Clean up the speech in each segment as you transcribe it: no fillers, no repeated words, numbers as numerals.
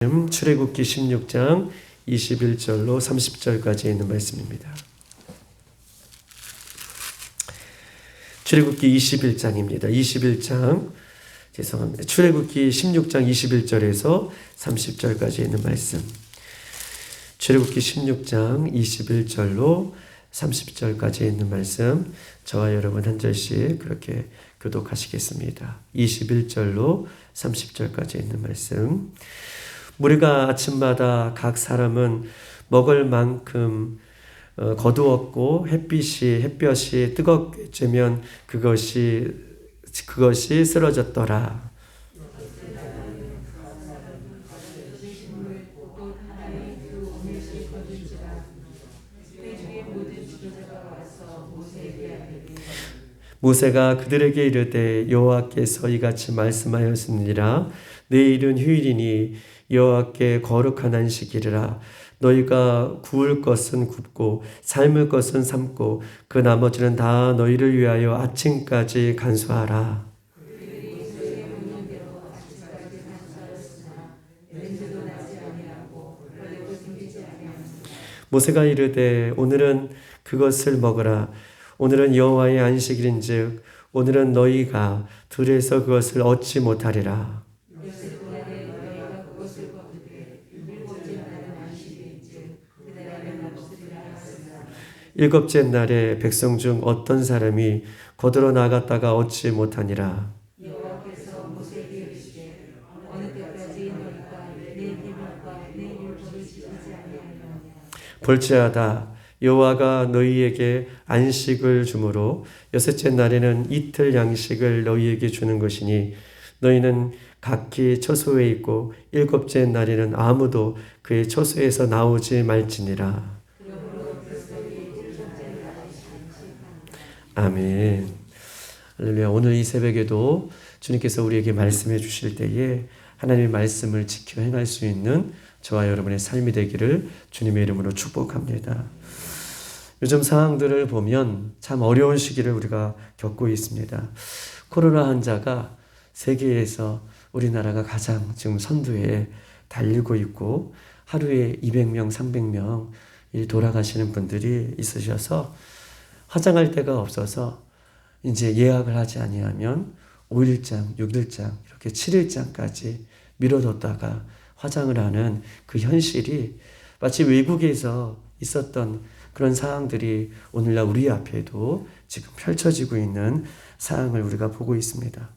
출애굽기 16장 21절로 30절까지 있는 말씀입니다. 출애굽기 21장입니다. 21장 죄송합니다. 출애굽기 16장 21절에서 30절까지 있는 말씀. 출애굽기 16장 21절로 30절까지 있는 말씀. 저와 여러분 한 절씩 그렇게 교독하시겠습니다. 21절로 30절까지 있는 말씀. 우리가 아침마다 각 사람은 먹을 만큼 거두었고 햇볕이 뜨겁게 쬐면 그것이 쓰러졌더라. 모세가 그들에게 이르되 여호와께서 이같이 말씀하였느니라. 내일은 휴일이니 여호와께 거룩한 안식일이라. 너희가 구울 것은 굽고 삶을 것은 삶고 그 나머지는 다 너희를 위하여 아침까지 간수하라. 모세가 이르되 오늘은 그것을 먹으라. 오늘은 여호와의 안식일인즉 오늘은 너희가 들에서 그것을 얻지 못하리라. 일곱째 날에 백성 중 어떤 사람이 거두러 나갔다가 얻지 못하니라. 여호와께서 모세에게 이르시되 어느 때까지 너희가 내 기업과 내 율법을 지키지 아니하느냐. 볼지어다 여호와가 너희에게 안식을 주므로 여섯째 날에는 이틀 양식을 너희에게 주는 것이니 너희는 각기 처소에 있고 일곱째 날에는 아무도 그의 처소에서 나오지 말지니라. 아멘. 할렐루야. 오늘 이 새벽에도 주님께서 우리에게 말씀해 주실 때에 하나님의 말씀을 지켜 행할 수 있는 저와 여러분의 삶이 되기를 주님의 이름으로 축복합니다. 요즘 상황들을 보면 참 어려운 시기를 우리가 겪고 있습니다. 코로나 환자가 세계에서 우리나라가 가장 지금 선두에 달리고 있고 하루에 200명, 300명 돌아가시는 분들이 있으셔서 화장할 데가 없어서 이제 예약을 하지 아니하면 5일장, 6일장, 이렇게 7일장까지 미뤄뒀다가 화장을 하는 그 현실이 마치 외국에서 있었던 그런 상황들이 오늘날 우리 앞에도 지금 펼쳐지고 있는 상황을 우리가 보고 있습니다.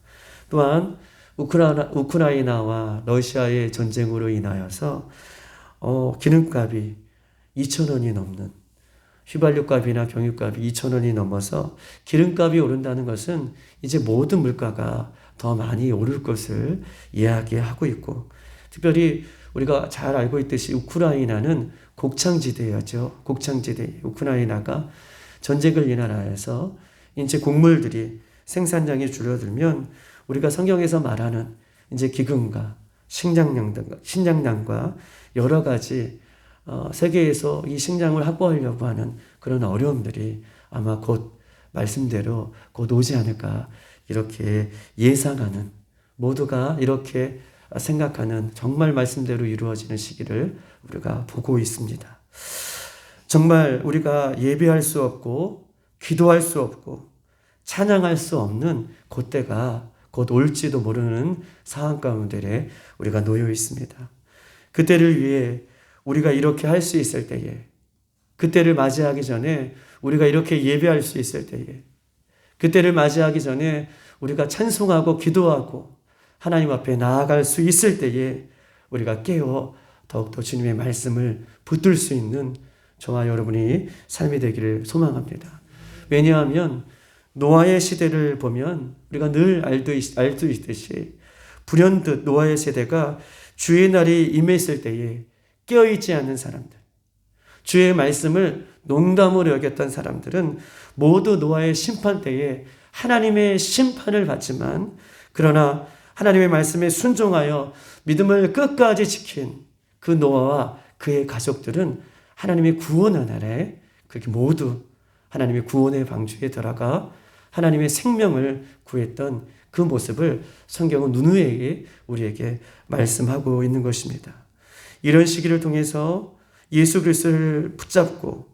또한 우크라이나와 러시아의 전쟁으로 인하여서 기름값이 2,000원이 넘는 휘발유값이나 경유값이 2,000원이 넘어서 기름값이 오른다는 것은 이제 모든 물가가 더 많이 오를 것을 이야기하고 있고, 특별히 우리가 잘 알고 있듯이 우크라이나는 곡창지대였죠. 곡창지대. 우크라이나가 전쟁을 인하여서 이제 곡물들이 생산량이 줄어들면 우리가 성경에서 말하는 이제 기근과 식량난과 여러 가지 세계에서 이 식량을 확보하려고 하는 그런 어려움들이 아마 곧 말씀대로 곧 오지 않을까 이렇게 예상하는, 모두가 이렇게 생각하는 정말 말씀대로 이루어지는 시기를 우리가 보고 있습니다. 정말 우리가 예배할 수 없고 기도할 수 없고 찬양할 수 없는 그때가 곧 올지도 모르는 상황 가운데 우리가 놓여 있습니다. 그때를 위해 우리가 이렇게 할 수 있을 때에, 그때를 맞이하기 전에 우리가 이렇게 예배할 수 있을 때에, 그때를 맞이하기 전에 우리가 찬송하고 기도하고 하나님 앞에 나아갈 수 있을 때에 우리가 깨어 더욱더 주님의 말씀을 붙들 수 있는 저와 여러분이 삶이 되기를 소망합니다. 왜냐하면 노아의 시대를 보면 우리가 늘 알고 있듯이 불현듯 노아의 세대가 주의 날이 임했을 때에 깨어있지 않는 사람들, 주의 말씀을 농담으로 여겼던 사람들은 모두 노아의 심판 때에 하나님의 심판을 받지만, 그러나 하나님의 말씀에 순종하여 믿음을 끝까지 지킨 그 노아와 그의 가족들은 하나님의 구원의 날에 그렇게 모두 하나님의 구원의 방주에 들어가 하나님의 생명을 구했던 그 모습을 성경은 누누이 우리에게 말씀하고 있는 것입니다. 이런 시기를 통해서 예수 그리스도를 붙잡고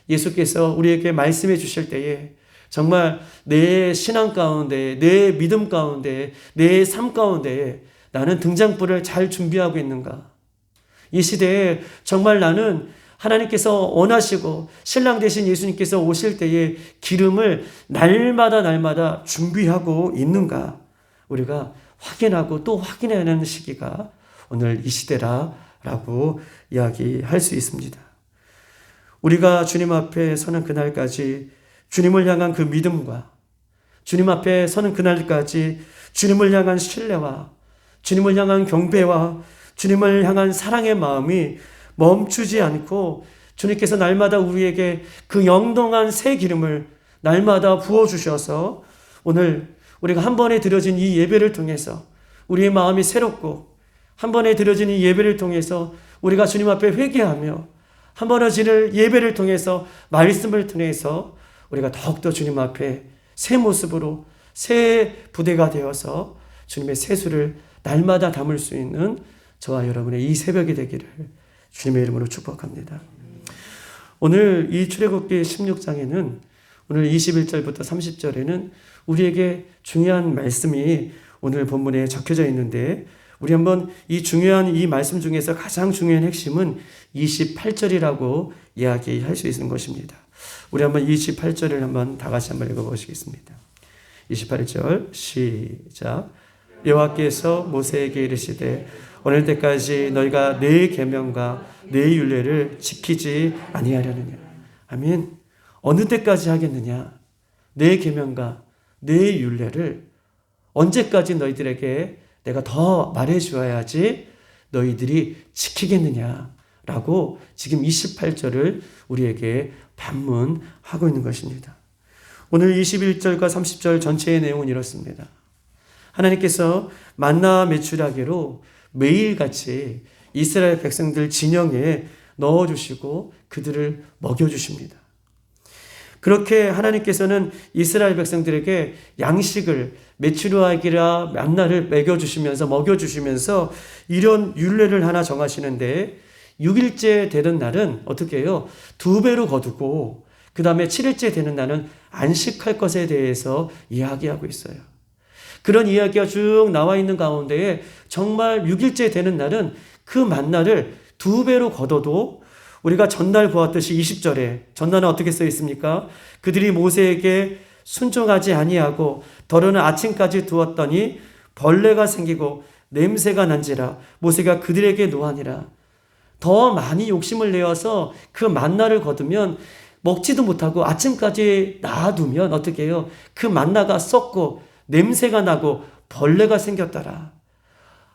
예수께서 우리에게 말씀해 주실 때에 정말 내 신앙 가운데, 내 믿음 가운데, 내 삶 가운데 나는 등장불을 잘 준비하고 있는가? 이 시대에 정말 나는 하나님께서 원하시고 신랑 되신 예수님께서 오실 때에 기름을 날마다 준비하고 있는가? 우리가 확인하고 또 확인해야 하는 시기가 오늘 이 시대라라고 이야기할 수 있습니다. 우리가 주님 앞에 서는 그날까지 주님을 향한 그 믿음과 주님 앞에 서는 그날까지 주님을 향한 신뢰와 주님을 향한 경배와 주님을 향한 사랑의 마음이 멈추지 않고 주님께서 날마다 우리에게 그 영동한 새 기름을 날마다 부어주셔서 오늘 우리가 한 번에 드려진 이 예배를 통해서 우리의 마음이 새롭고 한 번에 드려진 이 예배를 통해서 우리가 주님 앞에 회개하며 한 번에 드릴 예배를 통해서 말씀을 통해서 우리가 더욱더 주님 앞에 새 모습으로 새 부대가 되어서 주님의 세수를 날마다 담을 수 있는 저와 여러분의 이 새벽이 되기를 주님의 이름으로 축복합니다. 오늘 이 출애굽기 16장에는 오늘 21절부터 30절에는 우리에게 중요한 말씀이 오늘 본문에 적혀져 있는데 우리 한번 이 중요한 이 말씀 중에서 가장 중요한 핵심은 28절이라고 이야기할 수 있는 것입니다. 우리 한번 28절을 한번 다 같이 한번 읽어보시겠습니다. 28절 시작. 여호와께서 모세에게 이르시되 오늘 때까지 너희가 내 계명과 내 율례를 지키지 아니하려느냐. 아멘. 어느 때까지 하겠느냐? 내 계명과 내 율례를 언제까지 너희들에게 내가 더 말해 주어야지 너희들이 지키겠느냐라고 지금 28절을 우리에게 반문하고 있는 것입니다. 오늘 21절과 30절 전체의 내용은 이렇습니다. 하나님께서 만나 메추라기로 매일같이 이스라엘 백성들 진영에 넣어주시고 그들을 먹여주십니다. 그렇게 하나님께서는 이스라엘 백성들에게 양식을 메추라기라 만나를 먹여주시면서 이런 율례를 하나 정하시는데 6일째 되는 날은 어떻게 해요? 2배로 거두고 그 다음에 7일째 되는 날은 안식할 것에 대해서 이야기하고 있어요. 그런 이야기가 쭉 나와 있는 가운데에 정말 6일째 되는 날은 그 만나를 2배로 거둬도 우리가 전날 보았듯이 20절에 전날은 어떻게 써 있습니까? 그들이 모세에게 순종하지 아니하고 더러는 아침까지 두었더니 벌레가 생기고 냄새가 난지라 모세가 그들에게 노하니라. 더 많이 욕심을 내어서 그 만나를 거두면 먹지도 못하고 아침까지 놔두면 어떻게 해요? 그 만나가 썩고 냄새가 나고 벌레가 생겼더라.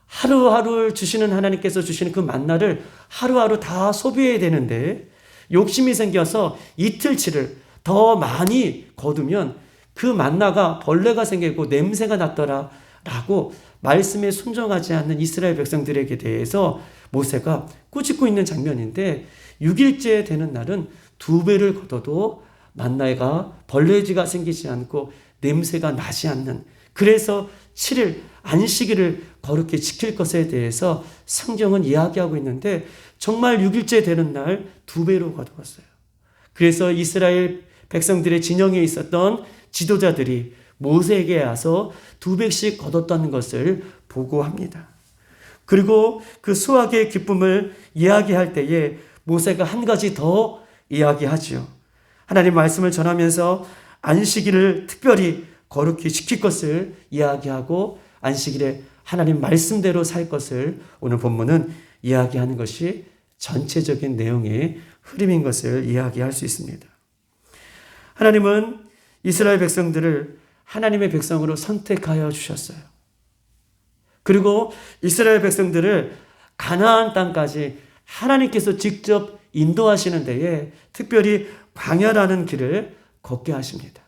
하루하루 주시는 하나님께서 주시는 그 만나를 하루하루 다 소비해야 되는데 욕심이 생겨서 이틀치를 더 많이 거두면 그 만나가 벌레가 생기고 냄새가 났더라 라고 말씀에 순종하지 않는 이스라엘 백성들에게 대해서 모세가 꾸짖고 있는 장면인데 6일째 되는 날은 2배를 거둬도 만나가 벌레지가 생기지 않고 냄새가 나지 않는 그래서 7일 안식일을 거룩히 지킬 것에 대해서 성경은 이야기하고 있는데 정말 6일째 되는 날 2배로 거두었어요. 그래서 이스라엘 백성들의 진영에 있었던 지도자들이 모세에게 와서 2배씩 거뒀다는 것을 보고합니다. 그리고 그 수확의 기쁨을 이야기할 때에 모세가 한 가지 더 이야기하지요. 하나님 말씀을 전하면서 안식일을 특별히 거룩히 지킬 것을 이야기하고 안식일에 하나님 말씀대로 살 것을 오늘 본문은 이야기하는 것이 전체적인 내용의 흐름인 것을 이야기할 수 있습니다. 하나님은 이스라엘 백성들을 하나님의 백성으로 선택하여 주셨어요. 그리고 이스라엘 백성들을 가나안 땅까지 하나님께서 직접 인도하시는 데에 특별히 광야라는 길을 걷게 하십니다.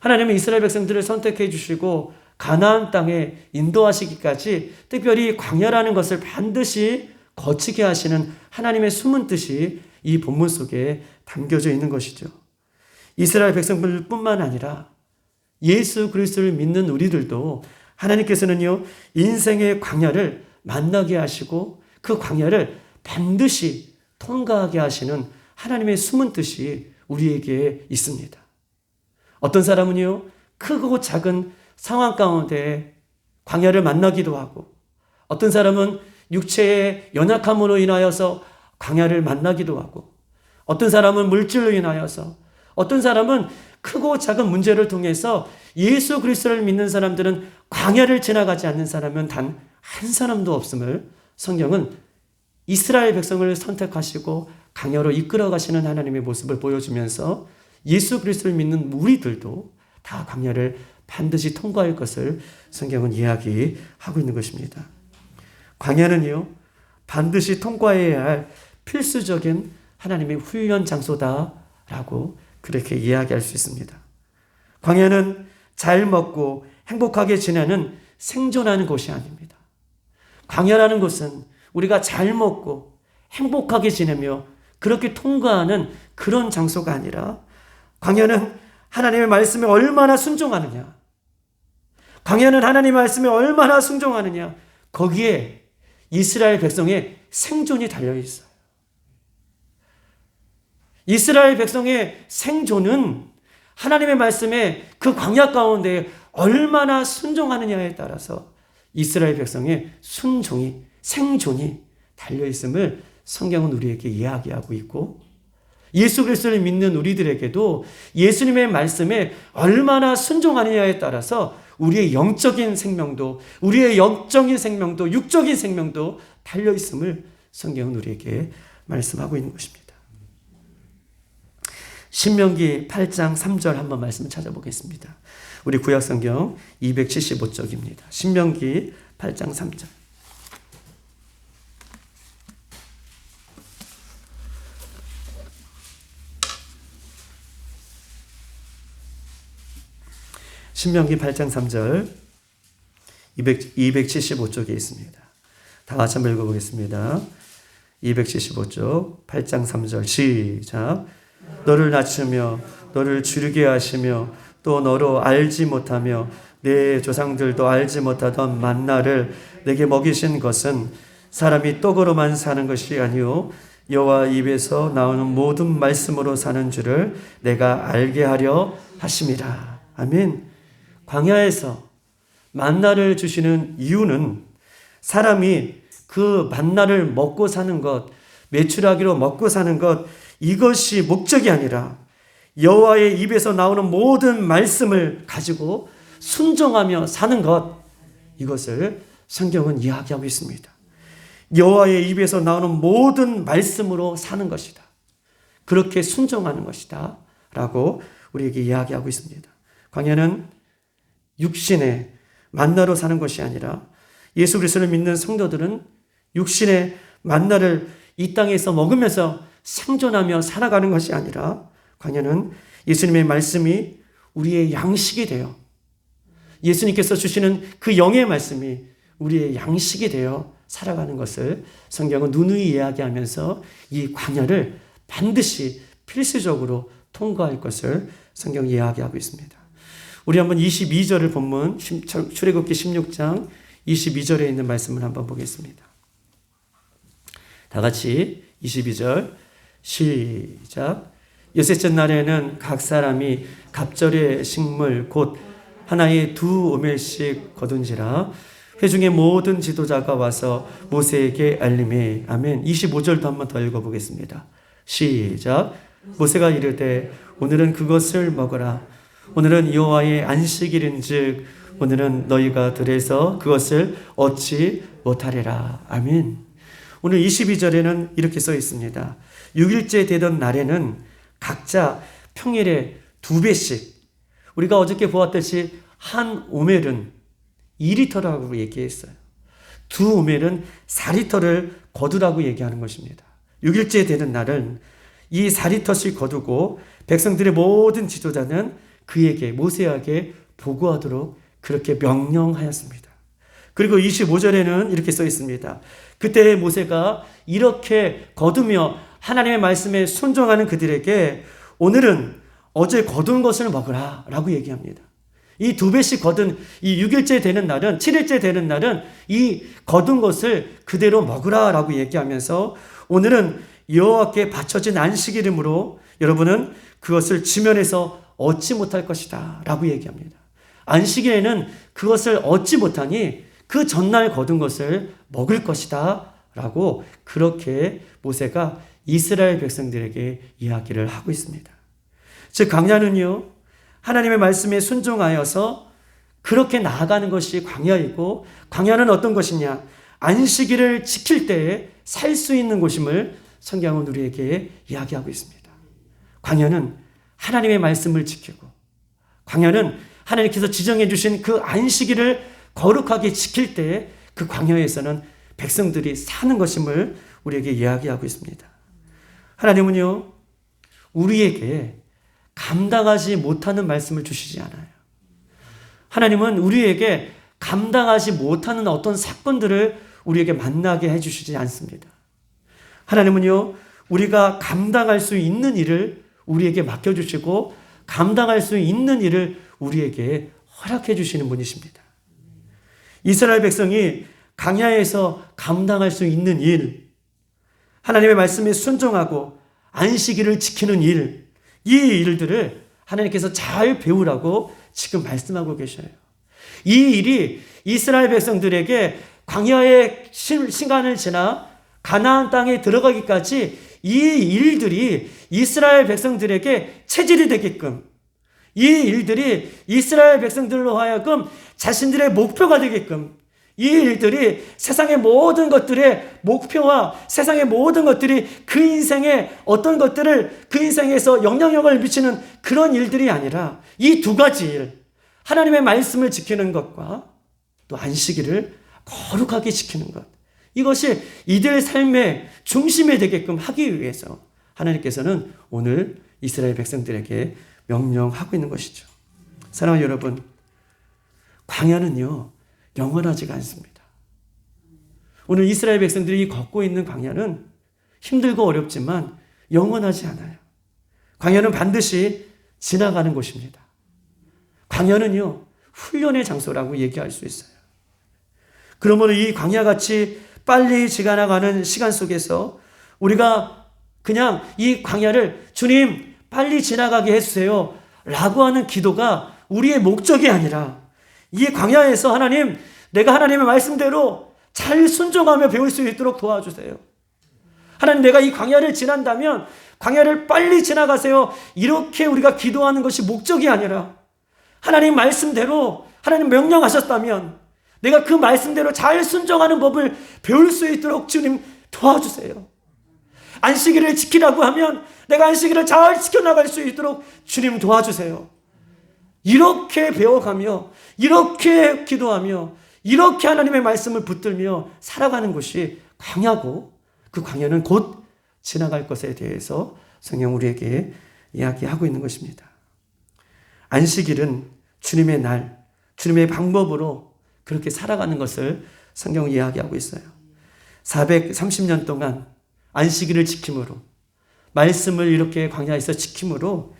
하나님은 이스라엘 백성들을 선택해 주시고 가나안 땅에 인도하시기까지 특별히 광야라는 것을 반드시 거치게 하시는 하나님의 숨은 뜻이 이 본문 속에 담겨져 있는 것이죠. 이스라엘 백성들뿐만 아니라 예수 그리스도를 믿는 우리들도 하나님께서는요 인생의 광야를 만나게 하시고 그 광야를 반드시 통과하게 하시는 하나님의 숨은 뜻이 우리에게 있습니다. 어떤 사람은요, 크고 작은 상황 가운데 광야를 만나기도 하고, 어떤 사람은 육체의 연약함으로 인하여서 광야를 만나기도 하고, 어떤 사람은 물질로 인하여서, 어떤 사람은 크고 작은 문제를 통해서 예수 그리스도를 믿는 사람들은 광야를 지나가지 않는 사람은 단 한 사람도 없음을 성경은 이스라엘 백성을 선택하시고 광야로 이끌어 가시는 하나님의 모습을 보여주면서 예수 그리스도를 믿는 우리들도 다 광야를 반드시 통과할 것을 성경은 이야기하고 있는 것입니다. 광야는요, 반드시 통과해야 할 필수적인 하나님의 훈련 장소다라고 그렇게 이야기할 수 있습니다. 광야는 잘 먹고 행복하게 지내는 생존하는 곳이 아닙니다. 광야라는 곳은 우리가 잘 먹고 행복하게 지내며 그렇게 통과하는 그런 장소가 아니라, 광야는 하나님의 말씀에 얼마나 순종하느냐, 광야는 하나님의 말씀에 얼마나 순종하느냐, 거기에 이스라엘 백성의 생존이 달려 있어요. 이스라엘 백성의 생존은 하나님의 말씀에 그 광야 가운데 얼마나 순종하느냐에 따라서 이스라엘 백성의 순종이, 생존이 달려있음을 성경은 우리에게 이야기하고 있고, 예수 그리스도를 믿는 우리들에게도 예수님의 말씀에 얼마나 순종하느냐에 따라서 우리의 영적인 생명도, 우리의 영적인 생명도, 육적인 생명도 달려있음을 성경은 우리에게 말씀하고 있는 것입니다. 신명기 8장 3절 한번 말씀을 찾아보겠습니다. 우리 구약성경 275쪽입니다. 신명기 8장 3절. 신명기 8장 3절 275쪽에 있습니다. 다 같이 한번 읽어보겠습니다. 275쪽 8장 3절 시작. 너를 낮추며 너를 주르게 하시며 또 너로 알지 못하며 내 조상들도 알지 못하던 만나를 내게 먹이신 것은 사람이 떡으로만 사는 것이 아니요 여호와 입에서 나오는 모든 말씀으로 사는 줄을 내가 알게 하려 하심이라. 아멘. 광야에서 만나를 주시는 이유는 사람이 그 만나를 먹고 사는 것, 메추라기로 먹고 사는 것, 이것이 목적이 아니라 여호와의 입에서 나오는 모든 말씀을 가지고 순종하며 사는 것, 이것을 성경은 이야기하고 있습니다. 여호와의 입에서 나오는 모든 말씀으로 사는 것이다. 그렇게 순종하는 것이다 라고 우리에게 이야기하고 있습니다. 광야는 육신의 만나로 사는 것이 아니라 예수 그리스도를 믿는 성도들은 육신의 만나를 이 땅에서 먹으면서 생존하며 살아가는 것이 아니라, 광야는 예수님의 말씀이 우리의 양식이 되어, 예수님께서 주시는 그 영의 말씀이 우리의 양식이 되어 살아가는 것을 성경은 누누이 이야기하면서 이 광야를 반드시 필수적으로 통과할 것을 성경이 이야기하고 있습니다. 우리 한번 22절을 본문 출애굽기 16장 22절에 있는 말씀을 한번 보겠습니다. 다 같이 22절 시작. 여섯째 날에는 각 사람이 갑절의 식물 곧 하나에 2오멜씩 거둔지라. 회중의 모든 지도자가 와서 모세에게 알림해. 아멘. 25절도 한번 더 읽어보겠습니다. 시작. 모세가 이르되 오늘은 그것을 먹어라. 오늘은 여호와의 안식일인즉 오늘은 너희가 들에서 그것을 얻지 못하리라. 아멘. 오늘 22절에는 이렇게 써 있습니다. 6일째 되던 날에는 각자 평일에 2배씩, 우리가 어저께 보았듯이 한 오멜은 2리터라고 얘기했어요. 2오멜은 4리터를 거두라고 얘기하는 것입니다. 6일째 되는 날은 이 4리터씩 거두고 백성들의 모든 지도자는 그에게, 모세에게 보고하도록 그렇게 명령하였습니다. 그리고 25절에는 이렇게 써 있습니다. 그때 모세가 이렇게 거두며 하나님의 말씀에 순종하는 그들에게 오늘은 어제 거둔 것을 먹으라 라고 얘기합니다. 이 2배씩 거둔 이 6일째 되는 날은, 7일째 되는 날은 이 거둔 것을 그대로 먹으라라고 얘기하면서 오늘은 여호와께 바쳐진 안식일이므로 여러분은 그것을 지면에서 얻지 못할 것이다 라고 얘기합니다. 안식일에는 그것을 얻지 못하니 그 전날 거둔 것을 먹을 것이다 라고 그렇게 모세가 이스라엘 백성들에게 이야기를 하고 있습니다. 즉 광야는요, 하나님의 말씀에 순종하여서 그렇게 나아가는 것이 광야이고, 광야는 어떤 것이냐? 안식일을 지킬 때에 살 수 있는 곳임을 성경은 우리에게 이야기하고 있습니다. 광야는 하나님의 말씀을 지키고, 광야는 하나님께서 지정해 주신 그 안식일을 거룩하게 지킬 때에 그 광야에서는 백성들이 사는 것임을 우리에게 이야기하고 있습니다. 하나님은요, 우리에게 감당하지 못하는 말씀을 주시지 않아요. 하나님은 우리에게 감당하지 못하는 어떤 사건들을 우리에게 만나게 해주시지 않습니다. 하나님은요, 우리가 감당할 수 있는 일을 우리에게 맡겨주시고 감당할 수 있는 일을 우리에게 허락해 주시는 분이십니다. 이스라엘 백성이 광야에서 감당할 수 있는 일, 하나님의 말씀에 순종하고 안식일을 지키는 일, 이 일들을 하나님께서 잘 배우라고 지금 말씀하고 계셔요. 이 일이 이스라엘 백성들에게 광야의 시간을 지나 가나안 땅에 들어가기까지 이 일들이 이스라엘 백성들에게 체질이 되게끔, 이 일들이 이스라엘 백성들로 하여금 자신들의 목표가 되게끔, 이 일들이 세상의 모든 것들의 목표와 세상의 모든 것들이 그 인생의 어떤 것들을 그 인생에서 영향력을 미치는 그런 일들이 아니라 이 2가지 일, 하나님의 말씀을 지키는 것과 또 안식일을 거룩하게 지키는 것, 이것이 이들 삶의 중심이 되게끔 하기 위해서 하나님께서는 오늘 이스라엘 백성들에게 명령하고 있는 것이죠. 사랑하는 여러분, 광야는요 영원하지가 않습니다. 오늘 이스라엘 백성들이 걷고 있는 광야는 힘들고 어렵지만 영원하지 않아요. 광야는 반드시 지나가는 곳입니다. 광야는요 훈련의 장소라고 얘기할 수 있어요. 그러므로 이 광야같이 빨리 지나가는 시간 속에서 우리가 그냥 이 광야를 주님 빨리 지나가게 해주세요 라고 하는 기도가 우리의 목적이 아니라, 이 광야에서 하나님, 내가 하나님의 말씀대로 잘 순종하며 배울 수 있도록 도와주세요. 하나님, 내가 이 광야를 지난다면 광야를 빨리 지나가세요, 이렇게 우리가 기도하는 것이 목적이 아니라, 하나님 말씀대로 하나님 명령하셨다면 내가 그 말씀대로 잘 순종하는 법을 배울 수 있도록 주님 도와주세요. 안식일을 지키라고 하면 내가 안식일을 잘 지켜나갈 수 있도록 주님 도와주세요. 이렇게 배워가며, 이렇게 기도하며, 이렇게 하나님의 말씀을 붙들며 살아가는 것이 광야고, 그 광야는 곧 지나갈 것에 대해서 성경 우리에게 이야기하고 있는 것입니다. 안식일은 주님의 날, 주님의 방법으로 그렇게 살아가는 것을 성경은 이야기하고 있어요. 430년 동안 안식일을 지킴으로, 말씀을 이렇게 광야에서 지킴으로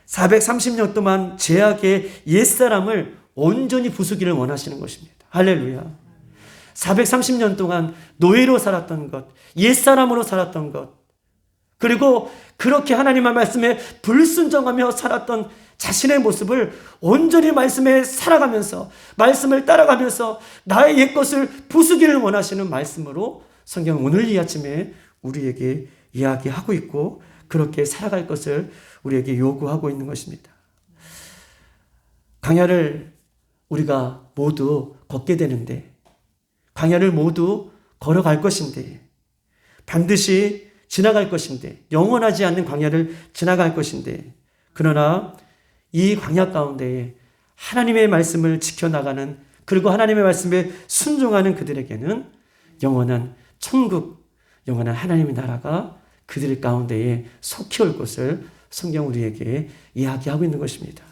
430년 동안 죄악의 옛사람을 온전히 부수기를 원하시는 것입니다. 할렐루야. 430년 동안 노예로 살았던 것, 옛사람으로 살았던 것, 그리고 그렇게 하나님의 말씀에 불순종하며 살았던 자신의 모습을 온전히 말씀에 살아가면서, 말씀을 따라가면서 나의 옛것을 부수기를 원하시는 말씀으로 성경은 오늘 이 아침에 우리에게 이야기하고 있고, 그렇게 살아갈 것을 우리에게 요구하고 있는 것입니다. 광야를 우리가 모두 걷게 되는데, 광야를 모두 걸어갈 것인데, 반드시 지나갈 것인데, 영원하지 않는 광야를 지나갈 것인데, 그러나 이 광야 가운데 하나님의 말씀을 지켜나가는, 그리고 하나님의 말씀에 순종하는 그들에게는 영원한 천국, 영원한 하나님의 나라가 그들 가운데에 속히 올 것을 성경 우리에게 이야기하고 있는 것입니다.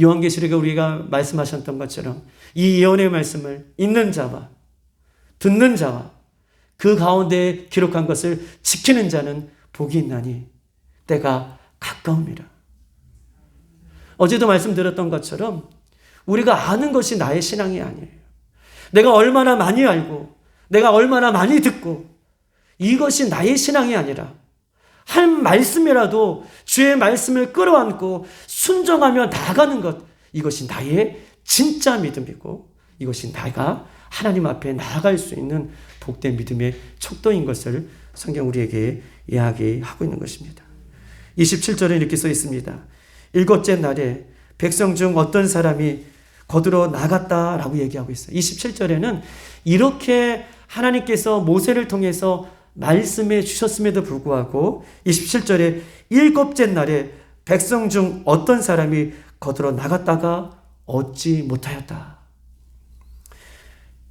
요한계시록에 우리가 말씀하셨던 것처럼 이 예언의 말씀을 읽는 자와 듣는 자와 그 가운데 기록한 것을 지키는 자는 복이 있나니 때가 가까웁니다. 어제도 말씀드렸던 것처럼 우리가 아는 것이 나의 신앙이 아니에요. 내가 얼마나 많이 알고 내가 얼마나 많이 듣고 이것이 나의 신앙이 아니라 한 말씀이라도 주의 말씀을 끌어안고 순종하며 나아가는 것, 이것이 나의 진짜 믿음이고 이것이 내가 하나님 앞에 나아갈 수 있는 복된 믿음의 척도인 것을 성경 우리에게 이야기하고 있는 것입니다. 27절에 이렇게 써 있습니다. 일곱째 날에 백성 중 어떤 사람이 거두러 나갔다라고 얘기하고 있어요. 27절에는 이렇게 하나님께서 모세를 통해서 말씀해 주셨음에도 불구하고 27절에 일곱째 날에 백성 중 어떤 사람이 거두러 나갔다가 얻지 못하였다.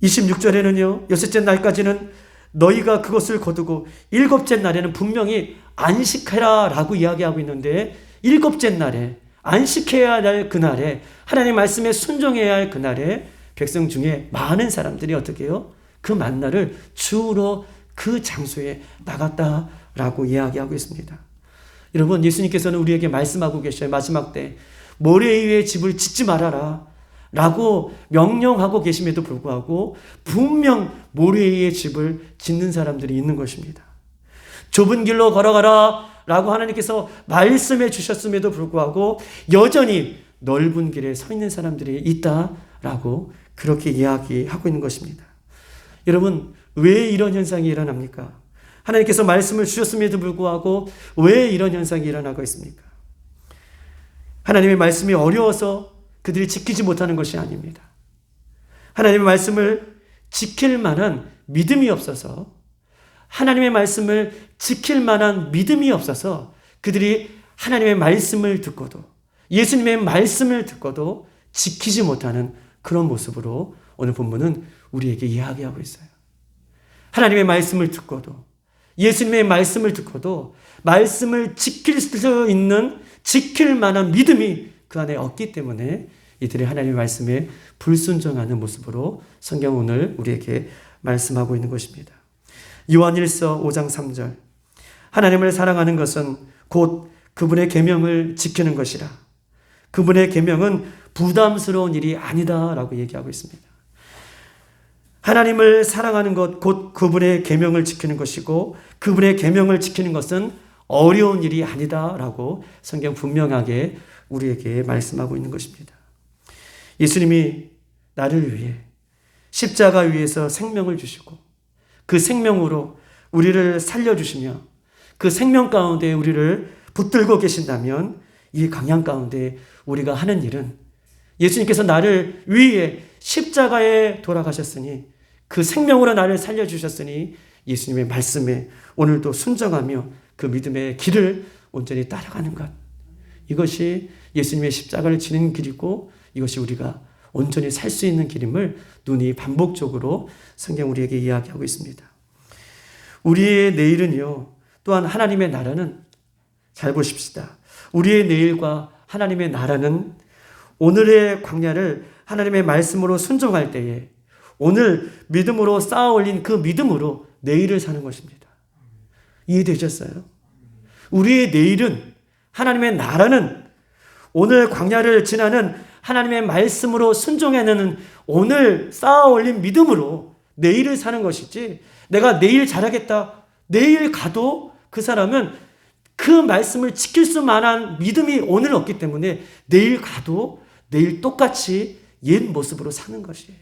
26절에는요. 여섯째 날까지는 너희가 그것을 거두고 일곱째 날에는 분명히 안식해라 라고 이야기하고 있는데 일곱째 날에 안식해야 할 그날에 하나님 말씀에 순종해야 할 그날에 백성 중에 많은 사람들이 어떻게 해요? 그 만나를 주우러 그 장소에 나갔다라고 이야기하고 있습니다. 여러분, 예수님께서는 우리에게 말씀하고 계셔요. 마지막 때 모래 위에 집을 짓지 말아라 라고 명령하고 계심에도 불구하고 분명 모래 위에 집을 짓는 사람들이 있는 것입니다. 좁은 길로 걸어가라 라고 하나님께서 말씀해 주셨음에도 불구하고 여전히 넓은 길에 서 있는 사람들이 있다라고 그렇게 이야기하고 있는 것입니다. 여러분, 왜 이런 현상이 일어납니까? 하나님께서 말씀을 주셨음에도 불구하고 왜 이런 현상이 일어나고 있습니까? 하나님의 말씀이 어려워서 그들이 지키지 못하는 것이 아닙니다. 하나님의 말씀을 지킬 만한 믿음이 없어서, 하나님의 말씀을 지킬 만한 믿음이 없어서 그들이 하나님의 말씀을 듣고도, 예수님의 말씀을 듣고도 지키지 못하는 그런 모습으로 오늘 본문은 우리에게 이야기하고 있어요. 하나님의 말씀을 듣고도, 예수님의 말씀을 듣고도 말씀을 지킬 수 있는, 지킬 만한 믿음이 그 안에 없기 때문에 이들이 하나님의 말씀에 불순종하는 모습으로 성경 오늘 우리에게 말씀하고 있는 것입니다. 요한일서 5장 3절, 하나님을 사랑하는 것은 곧 그분의 계명을 지키는 것이라. 그분의 계명은 부담스러운 일이 아니다라고 얘기하고 있습니다. 하나님을 사랑하는 것, 곧 그분의 계명을 지키는 것이고 그분의 계명을 지키는 것은 어려운 일이 아니다라고 성경 분명하게 우리에게 말씀하고 있는 것입니다. 예수님이 나를 위해 십자가 위에서 생명을 주시고 그 생명으로 우리를 살려주시며 그 생명 가운데 우리를 붙들고 계신다면 이 강양 가운데 우리가 하는 일은 예수님께서 나를 위해 십자가에 돌아가셨으니 그 생명으로 나를 살려주셨으니 예수님의 말씀에 오늘도 순종하며 그 믿음의 길을 온전히 따라가는 것, 이것이 예수님의 십자가를 지는 길이고 이것이 우리가 온전히 살 수 있는 길임을 눈이 반복적으로 성경 우리에게 이야기하고 있습니다. 우리의 내일은요, 또한 하나님의 나라는, 잘 보십시다. 우리의 내일과 하나님의 나라는 오늘의 광야를 하나님의 말씀으로 순종할 때에 오늘 믿음으로 쌓아 올린 그 믿음으로 내일을 사는 것입니다. 이해되셨어요? 우리의 내일은, 하나님의 나라는 오늘 광야를 지나는 하나님의 말씀으로 순종해내는 오늘 쌓아 올린 믿음으로 내일을 사는 것이지, 내가 내일 잘하겠다, 내일 가도 그 사람은 그 말씀을 지킬 수 만한 믿음이 오늘 없기 때문에 내일 가도 내일 똑같이 옛 모습으로 사는 것이에요.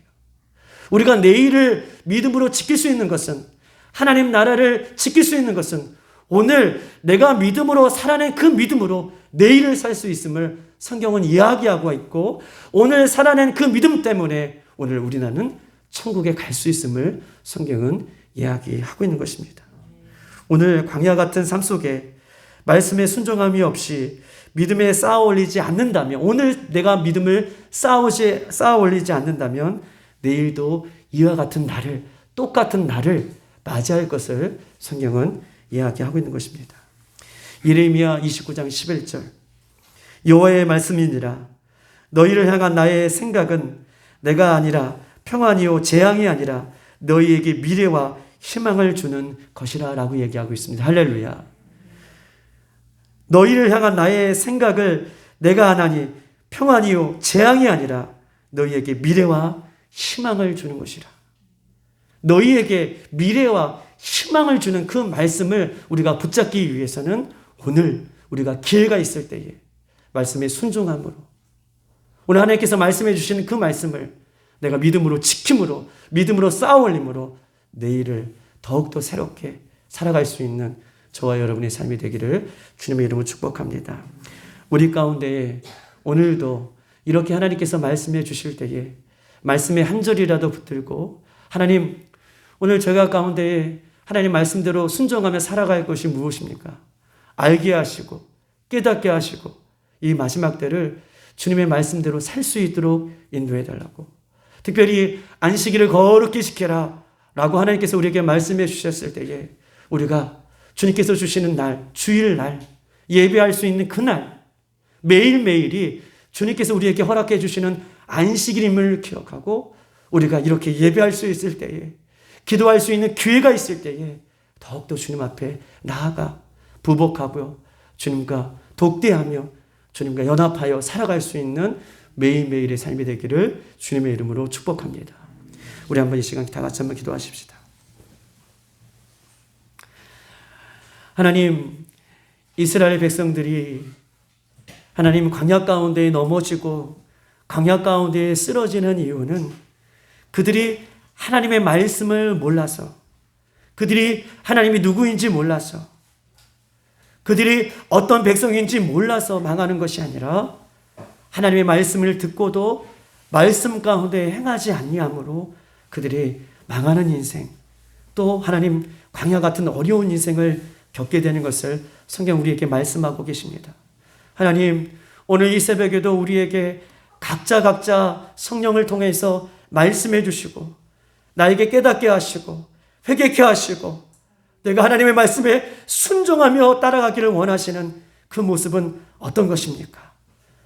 우리가 내일을 믿음으로 지킬 수 있는 것은, 하나님 나라를 지킬 수 있는 것은 오늘 내가 믿음으로 살아낸 그 믿음으로 내일을 살 수 있음을 성경은 이야기하고 있고, 오늘 살아낸 그 믿음 때문에 오늘 우리나라는 천국에 갈 수 있음을 성경은 이야기하고 있는 것입니다. 오늘 광야 같은 삶 속에 말씀에 순종함이 없이 믿음에 쌓아 올리지 않는다면, 오늘 내가 믿음을 쌓아 올리지 않는다면 내일도 이와 같은 날을, 똑같은 날을 맞이할 것을 성경은 이야기하고 있는 것입니다. 예레미야 29장 11절, 여호와의 말씀이니라. 너희를 향한 나의 생각은 내가 아니라 평안이요 재앙이 아니라 너희에게 미래와 희망을 주는 것이라 라고 얘기하고 있습니다. 할렐루야. 너희를 향한 나의 생각을 내가 하나니 평안이요 재앙이 아니라 너희에게 미래와 희망을 주는 것이라. 너희에게 미래와 희망을 주는 그 말씀을 우리가 붙잡기 위해서는 오늘 우리가 기회가 있을 때에 말씀에 순종함으로, 오늘 하나님께서 말씀해 주시는 그 말씀을 내가 믿음으로 지킴으로, 믿음으로 쌓아올림으로 내일을 더욱더 새롭게 살아갈 수 있는 저와 여러분의 삶이 되기를 주님의 이름으로 축복합니다. 우리 가운데에 오늘도 이렇게 하나님께서 말씀해 주실 때에 말씀의 한 절이라도 붙들고, 하나님, 오늘 저희가 가운데에 하나님 말씀대로 순종하며 살아갈 것이 무엇입니까? 알게 하시고 깨닫게 하시고 이 마지막 때를 주님의 말씀대로 살 수 있도록 인도해 달라고, 특별히 안식일을 거룩히 지켜라 라고 하나님께서 우리에게 말씀해 주셨을 때에 우리가 주님께서 주시는 날, 주일날, 예배할 수 있는 그날, 매일매일이 주님께서 우리에게 허락해 주시는 안식일임을 기억하고 우리가 이렇게 예배할 수 있을 때에, 기도할 수 있는 기회가 있을 때에 더욱더 주님 앞에 나아가 부복하고 주님과 독대하며 주님과 연합하여 살아갈 수 있는 매일매일의 삶이 되기를 주님의 이름으로 축복합니다. 우리 한번 이 시간 다 같이 한번 기도하십시다. 하나님, 이스라엘 백성들이 하나님 광야 가운데 넘어지고 광야 가운데 쓰러지는 이유는 그들이 하나님의 말씀을 몰라서, 그들이 하나님이 누구인지 몰라서, 그들이 어떤 백성인지 몰라서 망하는 것이 아니라 하나님의 말씀을 듣고도 말씀 가운데 행하지 아니함으로 그들이 망하는 인생, 또 하나님 광야 같은 어려운 인생을 겪게 되는 것을 성경 우리에게 말씀하고 계십니다. 하나님, 오늘 이 새벽에도 우리에게 각자 성령을 통해서 말씀해 주시고 나에게 깨닫게 하시고 회개케 하시고 내가 하나님의 말씀에 순종하며 따라가기를 원하시는 그 모습은 어떤 것입니까?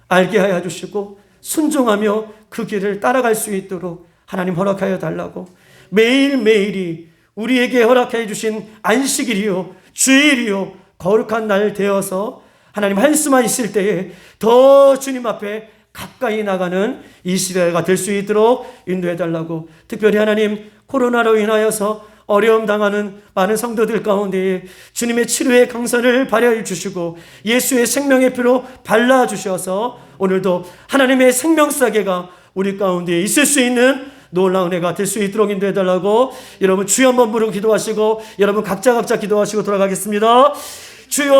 알게 하여 주시고 순종하며 그 길을 따라갈 수 있도록 하나님 허락하여 달라고, 매일매일이 우리에게 허락해 주신 안식일이요 주일이요 거룩한 날 되어서 하나님 할 수만 있을 때에 더 주님 앞에 가까이 나가는 이 시대가 될 수 있도록 인도해 달라고, 특별히 하나님 코로나로 인하여서 어려움 당하는 많은 성도들 가운데 주님의 치료의 강선을 발휘해 주시고 예수의 생명의 피로 발라주셔서 오늘도 하나님의 생명사계가 우리 가운데 있을 수 있는 놀라운 해가 될 수 있도록 인도해 달라고, 여러분 주여 한번 부르고 기도하시고 여러분 각자 기도하시고 돌아가겠습니다. 주여.